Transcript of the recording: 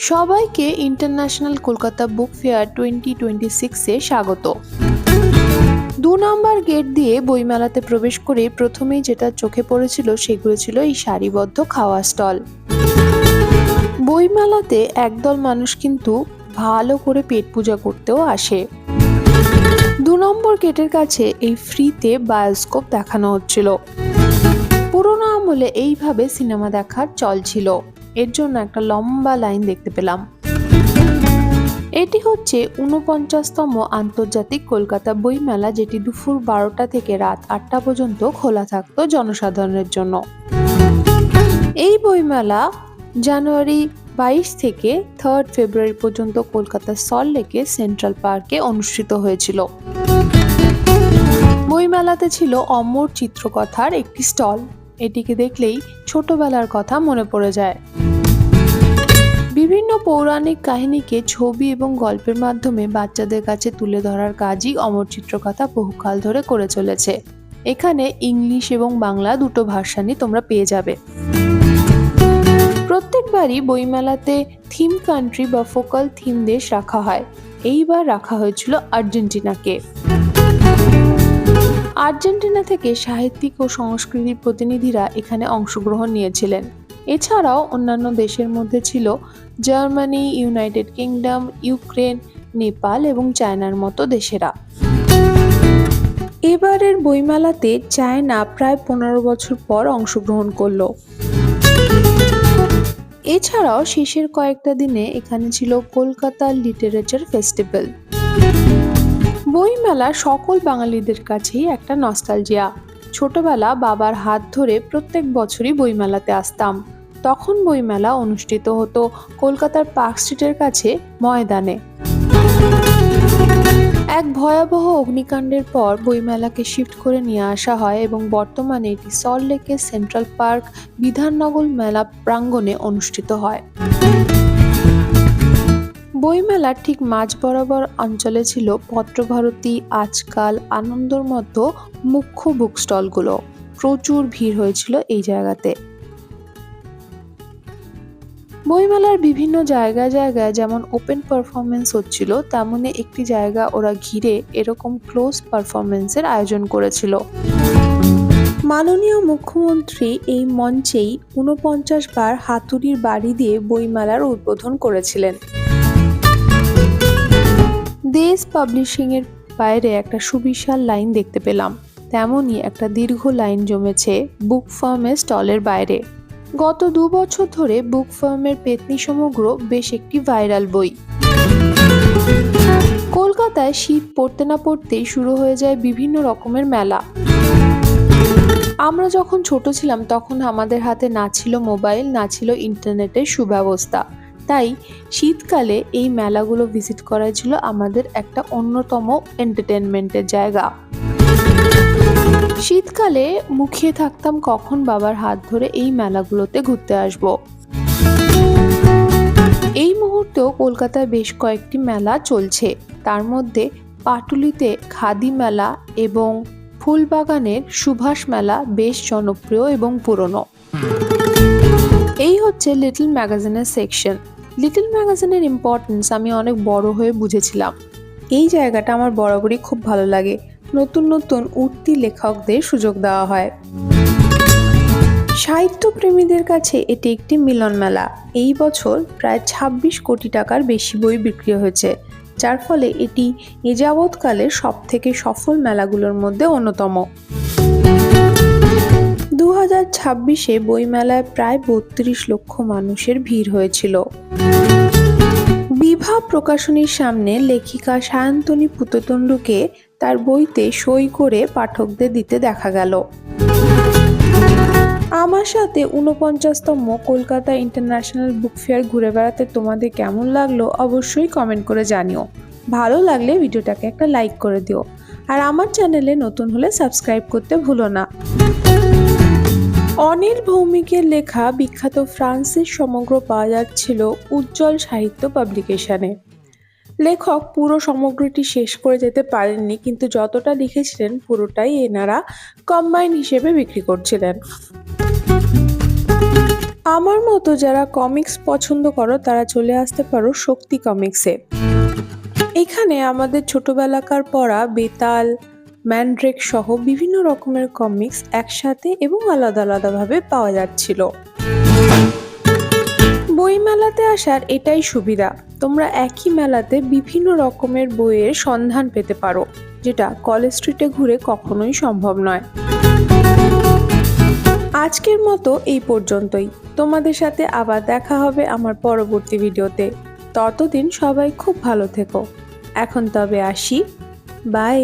সবাইকে international Kolkata book fair 2026-এ স্বাগত। 2 নম্বর gate দিয়ে বইমেলাতে প্রবেশ করে প্রথমেই যেটা চোখে পড়েছিল সেগুলো ছিল এই সারিবদ্ধ খাওয়া স্টল। বইমেলাতে একদল মানুষ কিন্তু ভালো করে পেট পূজা করতেও আসে। 2 নম্বর গেটের কাছে এই ফ্রিতে বায়োস্কোপ দেখানো হচ্ছিল। পুরোনো আমলে এইভাবে সিনেমা দেখার চল ছিল, এর জন্য একটা লম্বা লাইন দেখতে পেলাম। এটি হচ্ছে 49তম আন্তর্জাতিক কলকাতা বইমেলা, যেটি দুপুর 12টা থেকে রাত 8টা পর্যন্ত খোলা থাকতো জনসাধারণের জন্য। এই বইমেলা জানুয়ারি 22 থেকে 3 ফেব্রুয়ারি পর্যন্ত কলকাতার সল্টলেকে সেন্ট্রাল পার্কে অনুষ্ঠিত হয়েছিল। বইমেলাতে ছিল অমর চিত্রকথার একটি স্টল। এটিকে দেখলেই ছোটবেলার কথা মনে পড়ে যায়। বিভিন্ন পৌরাণিক কাহিনীকে ছবি এবং গল্পের মাধ্যমে বাচ্চাদের কাছে তুলে ধরার কাজই অমর চিত্রকথা বহুকাল ধরে করে চলেছে। এখানে ইংলিশ এবং বাংলা দুটো ভার্সানই তোমরা পেয়ে যাবে। প্রত্যেকবারই বইমেলাতে থিম কান্ট্রি বা ফোকাল থিম দেশ রাখা হয়। এইবার রাখা হয়েছিল আর্জেন্টিনাকে। আর্জেন্টিনা থেকে সাহিত্যিক ও সংস্কৃতির প্রতিনিধিরা এখানে অংশগ্রহণ নিয়েছিলেন। এছাড়াও অন্যান্য দেশের মধ্যে ছিল Germany, United kingdom, Ukraine, Nepal এবং চায়নার মতো দেশেরা। এবারের বইমেলাতে চায়না প্রায় 15 বছর পর অংশগ্রহণ করলো। এছাড়াও শেষের কয়েকটা দিনে এখানে ছিল কলকাতা লিটারেচার ফেস্টিভ্যাল। বইমেলা সকল বাঙালিদের কাছেই একটা নস্টালজিয়া। ছোটবেলা বাবার হাত ধরে প্রত্যেক বছরই বইমেলাতে আসতাম। তখন বইমেলা অনুষ্ঠিত হতো কলকাতার পার্ক স্ট্রিটের কাছে ময়দানে। এক ভয়াবহ অগ্নিকাণ্ডের পর বইমেলাকে শিফট করে নিয়ে আসা হয় এবং বর্তমানে এটি সল্টলেকের সেন্ট্রাল পার্ক বিধাননগর মেলা প্রাঙ্গণে অনুষ্ঠিত হয়। বইমেলার ঠিক মাঝ বরাবর অঞ্চলে ছিল পত্রভারতী, আজকাল, আনন্দর মতো মুখ্য বুক স্টলগুলো। প্রচুর ভিড় হয়েছিল এই জায়গাতে। বইমেলার বিভিন্ন জায়গায় যেমন ওপেন পারফরমেন্স হচ্ছিল, তেমনি একটি জায়গা ওরা ঘিরে এরকম ক্লোজ পারফরমেন্সের আয়োজন করেছিল। মাননীয় মুখ্যমন্ত্রী এই মঞ্চেই 49 বার হাতুড়ির বাড়ি দিয়ে বইমেলার উদ্বোধন করেছিলেন। দেশ পাবলিশিং এর বাইরে একটা সুবিশাল লাইন দেখতে পেলাম, তেমনই একটা দীর্ঘ লাইন জমেছে বুক ফার্মের স্টলের বাইরে। গত 2 বছর ধরে বুক ফার্মের পেতনি সমগ্র বেশ একটি ভাইরাল বই। কলকাতায় শীত পড়তে না পড়তেই শুরু হয়ে যায় বিভিন্ন রকমের মেলা। আমরা যখন ছোট ছিলাম তখন আমাদের হাতে না ছিল মোবাইল, না ছিল ইন্টারনেটের সুব্যবস্থা। তাই শীতকালে এই মেলাগুলো ভিজিট করা ছিল আমাদের একটা অন্যতম এন্টারটেনমেন্টের জায়গা। শীতকালে মুখিয়ে থাকতাম কখন বাবার হাত ধরে এই মেলাগুলোতে ঘুরতে আসব। এই মুহূর্তেও কলকাতায় বেশ কয়েকটি মেলা চলছে। তার মধ্যে পাটুলিতে খাদি মেলা এবং ফুলবাগানের সুভাষ মেলা বেশ জনপ্রিয় এবং পুরনো। এই হচ্ছে লিটল ম্যাগাজিনের সেকশন। লিটল ম্যাগাজিনের ইম্পর্টেন্স আমি অনেক বড় হয়ে বুঝেছিলাম। এই জায়গাটা আমার বরাবরই খুব ভালো লাগে। নতুন নতুন উঠতি লেখকদের সুযোগ দেওয়া হয়। সাহিত্যপ্রেমীদের কাছে এটি একটি মিলন মেলা। এই বছর প্রায় 26 কোটি টাকার বেশি বই বিক্রি হয়েছে, যার ফলে এটি এ যাবৎকালের সবথেকে সফল মেলাগুলোর মধ্যে অন্যতম। 2026-এ বইমেলায় প্রায় 32 লক্ষ মানুষের ভিড় হয়েছিল। বিভা প্রকাশনীর সামনে লেখিকা সায়ন্তনী পুততুণ্ডুকে তার বইতে সই করে পাঠকদের দিতে দেখা গেল। আমার সাথে 49তম কলকাতা ইন্টারন্যাশনাল বুক ফেয়ার ঘুরে বেড়াতে তোমাদের কেমন লাগলো অবশ্যই কমেন্ট করে জানিও। ভালো লাগলে ভিডিওটাকে একটা লাইক করে দিও, আর আমার চ্যানেলে নতুন হলে সাবস্ক্রাইব করতে ভুলো না। অনিল ভৌমিকের লেখা বিখ্যাত ফ্রান্সের সমগ্র পাওয়া যাচ্ছিল উজ্জ্বল সাহিত্য পাবলিকেশনে। লেখক পুরো সমগ্রটি শেষ করে যেতে পারেননি, কিন্তু যতটা লিখেছিলেন পুরোটাই এনারা কম্বাইন হিসেবে বিক্রি করছিলেন। আমার মতো যারা কমিক্স পছন্দ করো তারা চলে আসতে পারো শক্তি কমিক্সে। এখানে আমাদের ছোটবেলাকার পড়া বেতাল, ম্যান্ড্রেক সহ বিভিন্ন রকমের কমিক্স একসাথে এবং আলাদা আলাদাভাবে পাওয়া যাচ্ছিল। বইমেলাতে আসার এটাই সুবিধা, তোমরা একই মেলাতে বিভিন্ন রকমের বইয়ের সন্ধান পেতে পারো, যেটা কলেজ স্ট্রিটে ঘুরে কখনোই সম্ভব নয়। আজকের মতো এই পর্যন্তই। তোমাদের সাথে আবার দেখা হবে আমার পরবর্তী ভিডিওতে। ততদিন সবাই খুব ভালো থেকো। এখন তবে আসি, বাই।